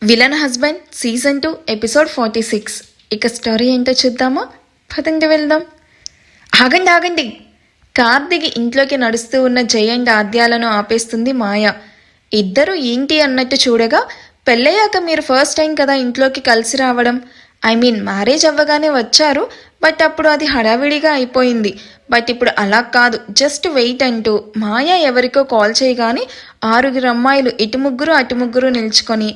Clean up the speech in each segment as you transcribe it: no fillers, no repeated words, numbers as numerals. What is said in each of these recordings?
Villain husband season 2 episode 46. ఇక story ఏంటో చూద్దామా? పదండి వెళ్దాం. ఆగండి ఆగండి. కార్ దిగి ఇంట్లోకి నడుస్తూ ఉన్న జై అండ్ ఆద్యాలను ఆపేస్తుంది మాయ. ఇద్దరు ఏంటి అన్నట్టు చూడగా, పెళ్ళయ్యాక మీరు ఫస్ట్ టైం కదా ఇంట్లోకి కలిసి రావడం, మ్యారేజ్ అవ్వగానే వచ్చారు, బట్ అప్పుడు అది హడావిడిగా అయిపోయింది. బట్ ఇప్పుడు అలా కాదు, జస్ట్ వెయిట్ అంటూ మాయా ఎవరికో కాల్ చేయగానే 6 అమ్మాయిలు ఇటు ముగ్గురు అటు ముగ్గురు నిల్చుకొని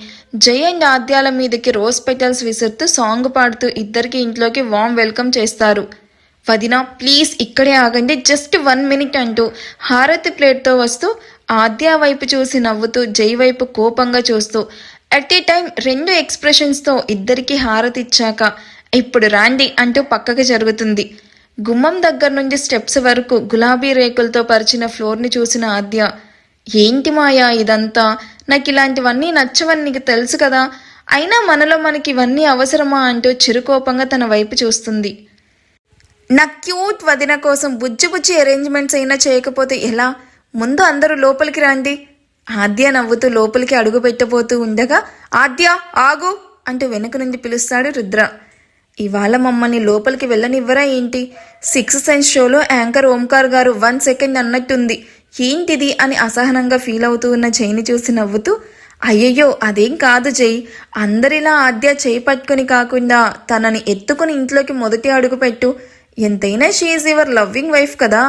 జై అండ్ ఆద్యాల మీదకి రోజ్ పెటల్స్ విసురుతూ సాంగ్ పాడుతూ ఇద్దరికి ఇంట్లోకి వామ్ వెల్కమ్ చేస్తారు. వదినా ప్లీజ్ ఇక్కడే ఆగండి, జస్ట్ 1 మినిట్ అంటూ హారతి ప్లేట్తో వస్తూ ఆద్య వైపు చూసి నవ్వుతూ జై వైపు కోపంగా చూస్తూ అట్ ఏ టైం 2 ఎక్స్ప్రెషన్స్తో ఇద్దరికి హారతి ఇచ్చాక ఇప్పుడు రాండి అంటూ పక్కకి జరుగుతుంది. గుమ్మం దగ్గర నుంచి స్టెప్స్ వరకు గులాబీ రేకులతో పరిచిన ఫ్లోర్ని చూసిన ఆద్య, ఏంటి మాయా ఇదంతా, నాకు ఇలాంటివన్నీ నచ్చవని నీకు తెలుసు కదా, అయినా మనలో మనకి ఇవన్నీ అవసరమా అంటూ చిరుకోపంగా తన వైపు చూస్తుంది. నా క్యూట్ వదిన కోసం బుజ్జి బుజ్జి అరేంజ్మెంట్స్ అయినా చేయకపోతే ఎలా, ముందు అందరూ లోపలికి రండి. ఆద్య నవ్వుతూ లోపలికి అడుగు పెట్టబోతూ ఉండగా, ఆద్య ఆగు అంటూ వెనుక నుండి పిలుస్తాడు రుద్ర. ఇవాళ మమ్మల్ని లోపలికి వెళ్ళనివ్వరా ఏంటి? 6th సెన్స్ షోలో యాంకర్ ఓంకార్ గారు 1 సెకండ్ అన్నట్టుంది, ఏంటిది అని అసహనంగా ఫీల్ అవుతూ ఉన్న జైని చూసి నవ్వుతూ, అయ్యయ్యో అదేం కాదు జై, అందరిలా ఆద్య చేయి పట్టుకుని కాకుండా తనని ఎత్తుకుని ఇంట్లోకి మొదటి అడుగు పెట్టు, ఎంతైనా షీఈ్ యువర్ లవ్వింగ్ వైఫ్ కదా,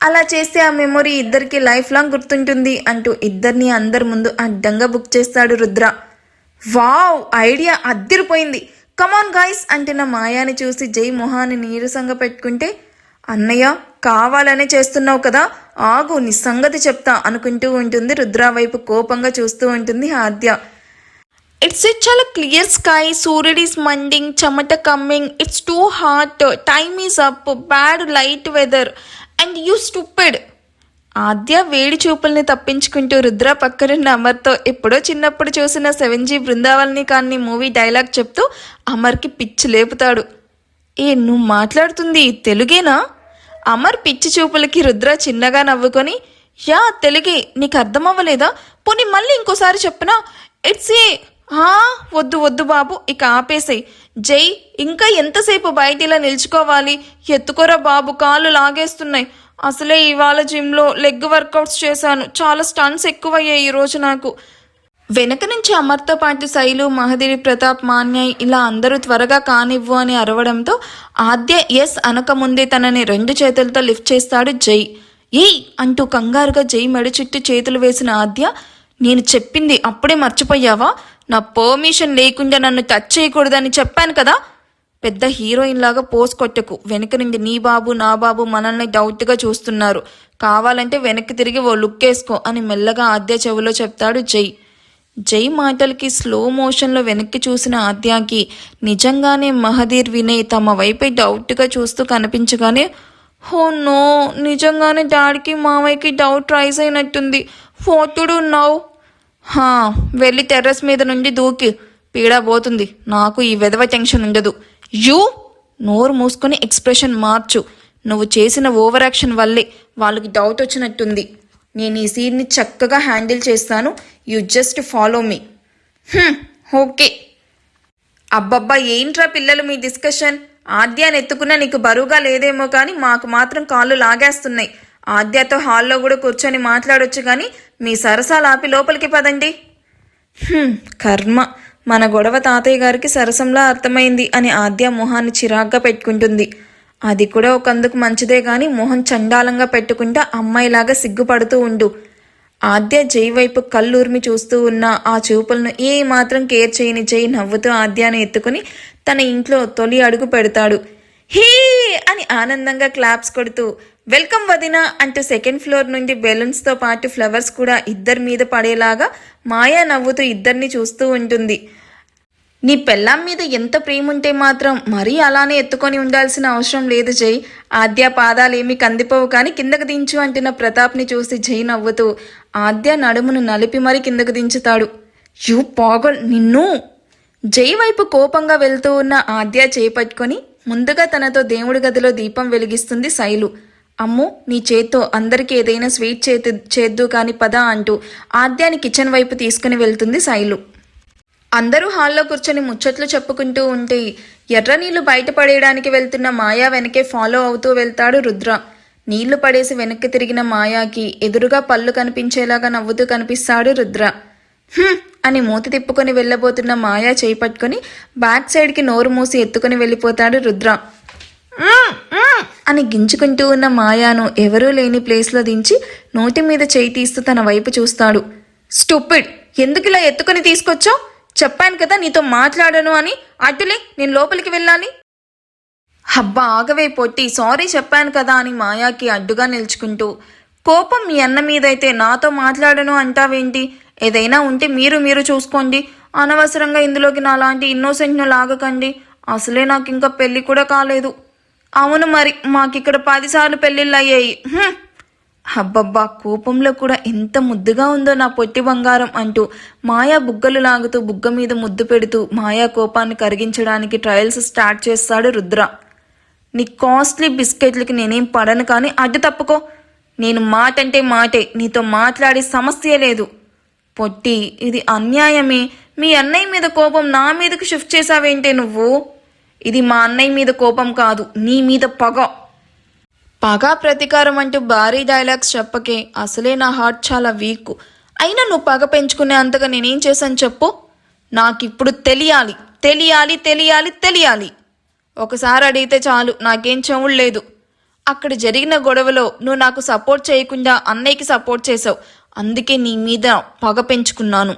అలా చేస్తే ఆ మెమొరీ ఇద్దరికి లైఫ్ లాంగ్ గుర్తుంటుంది అంటూ ఇద్దరిని అందరి ముందు అడ్డంగా బుక్ చేస్తాడు రుద్ర. వావ్, ఐడియా అద్దిరిపోయింది, కమాన్ గాయ్స్ అంటున్న మాయాని చూసి జై మొహాన్ని నీరసంగా పెట్టుకుంటే, అన్నయ్య కావాలనే చేస్తున్నావు కదా, ఆగు నీ సంగతి చెప్తా అనుకుంటూ ఉంటుంది. రుద్ర వైపు కోపంగా చూస్తూ ఉంటుంది ఆద్య. ఇట్స్ చాలా క్లియర్ స్కై, సూర్యుడ్ ఈస్ మండింగ్, చెమట coming, it's too hot, time is up, bad light weather and you stupid. Adya వేడి చూపుల్ని తప్పించుకుంటూ రుద్ర పక్కనున్న అమర్తో ఎప్పుడో చిన్నప్పుడు చూసిన 7G బృందావల్ని కానీ మూవీ డైలాగ్ చెప్తూ అమర్కి పిచ్చి లేపుతాడు. నువ్వు మాట్లాడుతుంది తెలుగేనా? అమర్ పిచ్చి చూపులకి రుద్ర చిన్నగా నవ్వుకొని, యా తెలుగే, నీకు అర్థం అవ్వలేదా? పోనీ మళ్ళీ ఇంకోసారి చెప్పనా? ఇట్స్ వద్దు వద్దు బాబు, ఇక ఆపేసాయి. జై ఇంకా ఎంతసేపు బయట ఇలా నిల్చుకోవాలి? ఎత్తుకోరా బాబు, కాళ్ళు లాగేస్తున్నాయి. అసలే ఇవాళ జిమ్లో లెగ్ వర్కౌట్స్ చేశాను, చాలా స్టన్స్ ఎక్కువయ్యాయి ఈరోజు నాకు. వెనక నుంచి అమర్తో పాటు శైలు, మహదేవి, ప్రతాప్, మాన్యాయ్ ఇలా అందరూ త్వరగా కానివ్వు అని అరవడంతో ఆద్య ఎస్ అనకముందే తనని 2 చేతులతో లిఫ్ట్ చేస్తాడు జై. అంటూ కంగారుగా జై మెడ చుట్టూ చేతులు వేసిన ఆద్య, నేను చెప్పింది అప్పుడే మర్చిపోయావా? నా పర్మిషన్ లేకుండా నన్ను టచ్ చేయకూడదని చెప్పాను కదా. పెద్ద హీరోయిన్ లాగా పోస్ కొట్టకు, వెనక నుండి నీ బాబు నా బాబు మనల్ని డౌట్గా చూస్తున్నారు, కావాలంటే వెనక్కి తిరిగి ఓ లుక్ వేసుకో అని మెల్లగా ఆద్య చెవిలో చెప్తాడు జై. జై మాటలకి స్లో మోషన్లో వెనక్కి చూసిన ఆద్యాకి నిజంగానే మహదీర్, వినయ్ తమ వైపే డౌట్గా చూస్తూ కనిపించగానే, హో నో, నిజంగానే డాడీకి మామయ్యకి డౌట్ రైజ్ అయినట్టుంది. ఫోటుడు నవ్వు. వెళ్ళి టెర్రస్ మీద నుండి దూకి, పీడా పోతుంది, నాకు ఈ వెధవ టెన్షన్ ఉండదు. నోరు మూసుకొని ఎక్స్ప్రెషన్ మార్చు, నువ్వు చేసిన ఓవర్ యాక్షన్ వల్లే వాళ్ళకి డౌట్ వచ్చినట్టుంది. నేను ఈ సీన్ని చక్కగా హ్యాండిల్ చేస్తాను, you just follow me. Okay. అబ్బబ్బా ఏంట్రా పిల్లలు మీ డిస్కషన్? ఆద్యాన్ని ఎత్తుకున్నా నీకు బరువుగా లేదేమో కానీ మాకు మాత్రం కాళ్ళు లాగేస్తున్నాయి. ఆద్యతో హాల్లో కూడా కూర్చొని మాట్లాడొచ్చు కానీ మీ సరసాలు ఆపి లోపలికి పదండి. కర్మ, మన గొడవ తాతయ్య గారికి సరసంలా అర్థమైంది అని ఆద్య మొహాన్ని చిరాగ్గా పెట్టుకుంటుంది. అది కూడా ఒకందుకు మంచిదే కానీ మొహం చండాలంగా పెట్టుకుంటా అమ్మాయిలాగా సిగ్గుపడుతూ ఉండు. ఆద్య జై వైపు కళ్ళూర్మి చూస్తూ ఉన్న ఆ చూపులను మాత్రం కేర్ చేయని జై నవ్వుతూ ఆద్యాను ఎత్తుకుని తన ఇంట్లో తొలి అడుగు పెడతాడు. హే అని ఆనందంగా క్లాప్స్ కొడుతూ, వెల్కమ్ వదినా అంటూ 2nd ఫ్లోర్ నుండి బెలూన్స్తో పాటు ఫ్లవర్స్ కూడా ఇద్దరి మీద పడేలాగా మాయా నవ్వుతూ ఇద్దరిని చూస్తూ ఉంటుంది. నీ పెళ్ళాం మీద ఎంత ప్రేమ ఉంటే మాత్రం మరీ అలానే ఎత్తుకొని ఉండాల్సిన అవసరం లేదు జై. ఆద్య పాదాలేమీ కందిపోవు కానీ కిందకు దించు అంటున్న ప్రతాప్ని చూసి జై నవ్వుతూ ఆద్య నడుమును నలిపి మరీ కిందకు దించుతాడు. యూ పాగల్ నిన్ను. జై వైపు కోపంగా వెళ్తూ ఉన్న ఆద్య చేపట్టుకొని ముందుగా తనతో దేవుడి గదిలో దీపం వెలిగిస్తుంది శైలు. అమ్ము నీ చేత్తో అందరికీ ఏదైనా స్వీట్ చేద్దు కాని పద అంటూ ఆద్యాని కిచెన్ వైపు తీసుకుని వెళ్తుంది శైలు. అందరూ హాల్లో కూర్చొని ముచ్చట్లు చెప్పుకుంటూ ఉంటే ఎర్ర నీళ్లు బయట పడేయడానికి వెళ్తున్న మాయా వెనకే ఫాలో అవుతూ వెళ్తాడు రుద్ర. నీళ్లు పడేసి వెనక్కి తిరిగిన మాయాకి ఎదురుగా పళ్ళు కనిపించేలాగా నవ్వుతూ కనిపిస్తాడు రుద్ర. అని మూతి తిప్పుకొని వెళ్ళబోతున్న మాయా చేయి పట్టుకొని బ్యాక్ సైడ్కి నోరు మూసి ఎత్తుకొని వెళ్ళిపోతాడు రుద్ర. అని గింజుకుంటూ ఉన్న మాయాను ఎవరూ లేని ప్లేస్లో దించి నోటి మీద చేయి తీస్తూ తన వైపు చూస్తాడు. స్టూపిడ్, ఎందుకు ఇలా ఎత్తుకొని తీసుకొచ్చావు? చెప్పాను కదా నీతో మాట్లాడను అని. అటులే, నేను లోపలికి వెళ్ళాలి. హబ్బా ఆగవే పొట్టి, సారీ చెప్పాను కదా అని మాయాకి అడ్డుగా నిల్చుకుంటూ. కోపం మీ అన్న మీదైతే నాతో మాట్లాడను అంటావేంటి? ఏదైనా ఉంటే మీరు చూసుకోండి. అనవసరంగా ఇందులోకి నాలాంటి ఇన్నోసెంట్ను లాగకండి. అసలే నాకు ఇంకా పెళ్ళి కూడా కాలేదు. అవును మరి, మాకిక్కడ 10 సార్లు పెళ్ళిళ్ళు అయ్యాయి. అబ్బబ్బా, కోపంలో కూడా ఎంత ముద్దుగా ఉందో నా పొట్టి బంగారం అంటూ మాయా బుగ్గలు లాగుతూ బుగ్గ మీద ముద్దు పెడుతూ మాయా కోపాన్ని కరిగించడానికి ట్రయల్స్ స్టార్ట్ చేస్తాడు రుద్ర. నీ కాస్ట్లీ బిస్కెట్లకి నేనేం పడను, కానీ అడ్డు తప్పుకో. నేను మాట అంటే మాటే, నీతో మాట్లాడే సమస్య లేదు. పొట్టి, ఇది అన్యాయమే. మీ అన్నయ్య మీద కోపం నా మీదకు షిఫ్ట్ చేసావేంటే నువ్వు? ఇది మా అన్నయ్య మీద కోపం కాదు, నీ మీద పగ. పగా ప్రతీకారం అంటూ భారీ డైలాగ్స్ చెప్పకే. అసలే నా హార్ట్ చాలా వీక్. అయినా నువ్వు పగ పెంచుకునే అంతగా నేనేం చేశాను చెప్పు? నాకిప్పుడు తెలియాలి తెలియాలి తెలియాలి తెలియాలి. ఒకసారి అడిగితే చాలు, నాకేం చెవుడు లేదు. అక్కడ జరిగిన గొడవలో నువ్వు నాకు సపోర్ట్ చేయకుండా అన్నయ్యకి సపోర్ట్ చేసావు. అందుకే నీ మీద పగ పెంచుకున్నాను.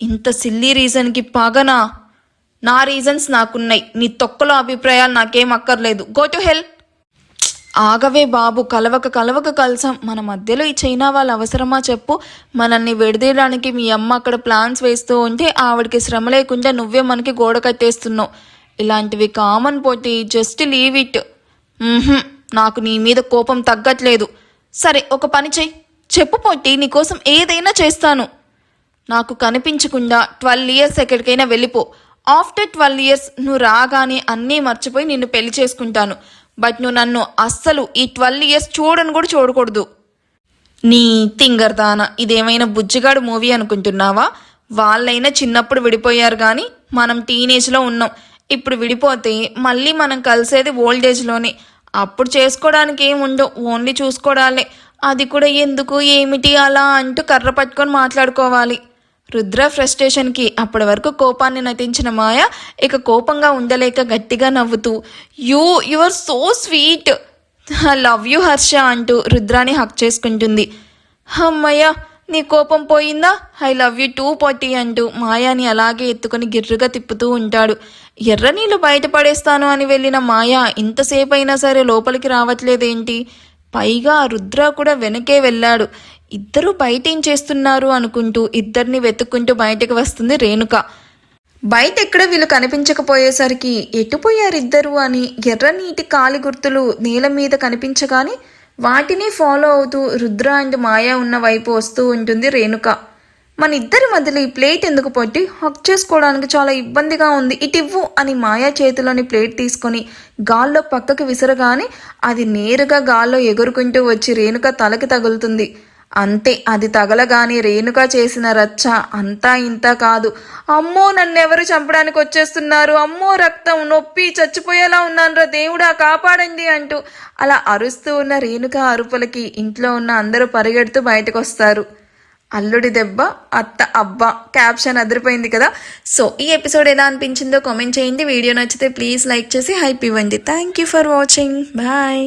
ఇంత సిల్లీ రీజన్కి పగనా? నా రీజన్స్ నాకున్నాయి. నీ తొక్కలో అభిప్రాయాలు నాకేం అక్కర్లేదు. Go to hell. ఆగవే బాబు, కలవక కలిసాం. మన మధ్యలో ఈ చైనా వాళ్ళు అవసరమా చెప్పు? మనల్ని విడదీయడానికి మీ అమ్మ అక్కడ ప్లాన్స్ వేస్తూ ఉంటే ఆవిడకి శ్రమ లేకుండా నువ్వే మనకి గోడ కట్టేస్తున్నావు. ఇలాంటివి కామన్ పోటీ, జస్ట్ లీవ్ ఇట్. నాకు నీ మీద కోపం తగ్గట్లేదు. సరే, ఒక పని చెయ్యి. చెప్పు పోటీ, నీకోసం ఏదైనా చేస్తాను. నాకు కనిపించకుండా 12 years ఎక్కడికైనా వెళ్ళిపో. ఆఫ్టర్ 12 years నువ్వు రాగానే అన్నీ మర్చిపోయి నిన్ను పెళ్లి చేసుకుంటాను. బట్ నువ్వు నన్ను అస్సలు ఈ 12 years చూడను కూడా చూడకూడదు. నీ తింగర్దాన, ఇదేమైనా బుజ్జిగాడు మూవీ అనుకుంటున్నావా? వాళ్ళైనా చిన్నప్పుడు విడిపోయారు కానీ మనం టీనేజ్లో ఉన్నాం. ఇప్పుడు విడిపోతే మళ్ళీ మనం కలిసేది ఓల్డేజ్లోనే. అప్పుడు చేసుకోవడానికి ఏముండవు, ఓన్లీ చూసుకోవడాలే. అది కూడా ఎందుకు, ఏమిటి అలా అంటూ కర్ర పట్టుకొని మాట్లాడుకోవాలి. రుద్ర ఫ్రస్ట్రేషన్కి అప్పటి వరకు కోపాన్ని నటించిన మాయ ఇక కోపంగా ఉండలేక గట్టిగా నవ్వుతూ, you are so sweet, I love you Harsha అంటూ రుద్రాని హక్ చేసుకుంటుంది. అమ్మయ్య, నీ కోపం పోయిందా? ఐ లవ్ యూ టూ పొట్టి అంటూ మాయాని అలాగే ఎత్తుకొని గిర్రుగా తిప్పుతూ ఉంటాడు. ఎర్ర నీళ్ళు బయటపడేస్తాను అని వెళ్ళిన మాయ ఇంతసేపు అయినా సరే లోపలికి రావట్లేదేంటి? పైగా రుద్ర కూడా వెనకే వెళ్ళాడు. ఇద్దరూ బయట ఏం చేస్తున్నారు అనుకుంటూ ఇద్దరిని వెతుక్కుంటూ బయటకు వస్తుంది రేణుక. బయట ఎక్కడ వీళ్ళు కనిపించకపోయేసరికి ఎటుపోయారు ఇద్దరు అని ఎర్ర నీటి కాలి గుర్తులు నేల మీద కనిపించగానే వాటిని ఫాలో అవుతూ రుద్ర అండ్ మాయా ఉన్న వైపు వస్తూ ఉంటుంది రేణుక. మన ఇద్దరి మధ్యలో ఈ ప్లేట్ ఎందుకు పొట్టి? హక్ చేసుకోవడానికి చాలా ఇబ్బందిగా ఉంది, ఇటివ్వు అని మాయా చేతిలోని ప్లేట్ తీసుకొని గాల్లో పక్కకి విసరగానే అది నేరుగా గాల్లో ఎగురుకుంటూ వచ్చి రేణుక తలకి తగులుతుంది. అంతే, అది తగలగానే రేణుక చేసిన రచ్చ అంతా ఇంత కాదు. అమ్మో, నన్నెవరు చంపడానికి వచ్చేస్తున్నారు, అమ్మో రక్తం, నొప్పి, చచ్చిపోయేలా ఉన్నానురా దేవుడా కాపాడండి అంటూ అలా అరుస్తూ ఉన్న రేణుక అరుపులకి ఇంట్లో ఉన్న అందరూ పరిగెడుతూ బయటకు వస్తారు. అల్లుడి దెబ్బ అత్త అబ్బా, క్యాప్షన్ అదిరిపోయింది కదా. సో ఈ ఎపిసోడ్ ఎలా అనిపించిందో కామెంట్ చేయండి. వీడియో నచ్చితే ప్లీజ్ లైక్ చేసి హైప్ ఇవ్వండి. Thank you for watching. Bye.